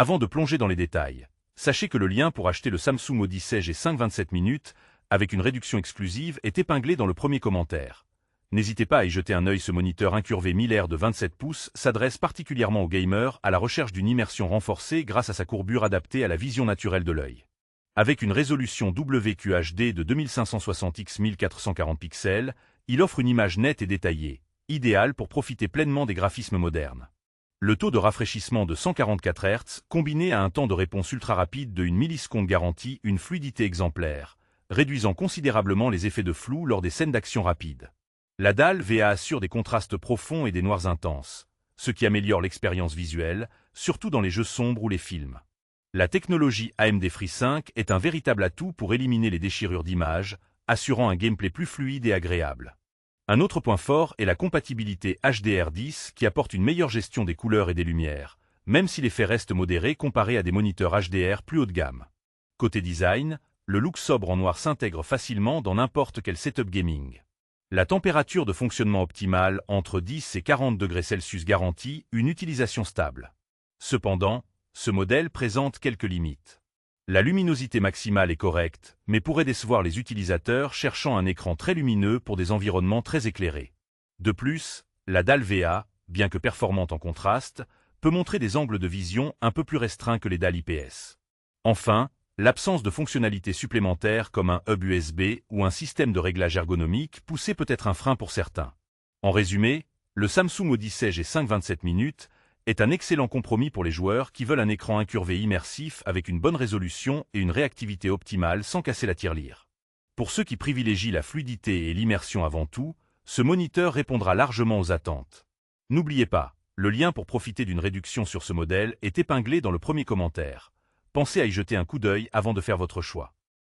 Avant de plonger dans les détails, sachez que le lien pour acheter le Samsung Odyssey G5 27 minutes, avec une réduction exclusive, est épinglé dans le premier commentaire. N'hésitez pas à y jeter un œil, ce moniteur incurvé 1000R de 27 pouces s'adresse particulièrement aux gamers à la recherche d'une immersion renforcée grâce à sa courbure adaptée à la vision naturelle de l'œil. Avec une résolution WQHD de 2560 x 1440 pixels, il offre une image nette et détaillée, idéale pour profiter pleinement des graphismes modernes. Le taux de rafraîchissement de 144 Hz, combiné à un temps de réponse ultra rapide de 1 milliseconde, garantit une fluidité exemplaire, réduisant considérablement les effets de flou lors des scènes d'action rapide. La dalle VA assure des contrastes profonds et des noirs intenses, ce qui améliore l'expérience visuelle, surtout dans les jeux sombres ou les films. La technologie AMD FreeSync est un véritable atout pour éliminer les déchirures d'image, assurant un gameplay plus fluide et agréable. Un autre point fort est la compatibilité HDR10 qui apporte une meilleure gestion des couleurs et des lumières, même si l'effet reste modéré comparé à des moniteurs HDR plus haut de gamme. Côté design, le look sobre en noir s'intègre facilement dans n'importe quel setup gaming. La température de fonctionnement optimale entre 10 et 40 degrés Celsius garantit une utilisation stable. Cependant, ce modèle présente quelques limites. La luminosité maximale est correcte, mais pourrait décevoir les utilisateurs cherchant un écran très lumineux pour des environnements très éclairés. De plus, la dalle VA, bien que performante en contraste, peut montrer des angles de vision un peu plus restreints que les dalles IPS. Enfin, l'absence de fonctionnalités supplémentaires comme un hub USB ou un système de réglage ergonomique poussé peut être un frein pour certains. En résumé, le Samsung Odyssey G5 27 minutes est un excellent compromis pour les joueurs qui veulent un écran incurvé immersif avec une bonne résolution et une réactivité optimale sans casser la tirelire. Pour ceux qui privilégient la fluidité et l'immersion avant tout, ce moniteur répondra largement aux attentes. N'oubliez pas, le lien pour profiter d'une réduction sur ce modèle est épinglé dans le premier commentaire. Pensez à y jeter un coup d'œil avant de faire votre choix.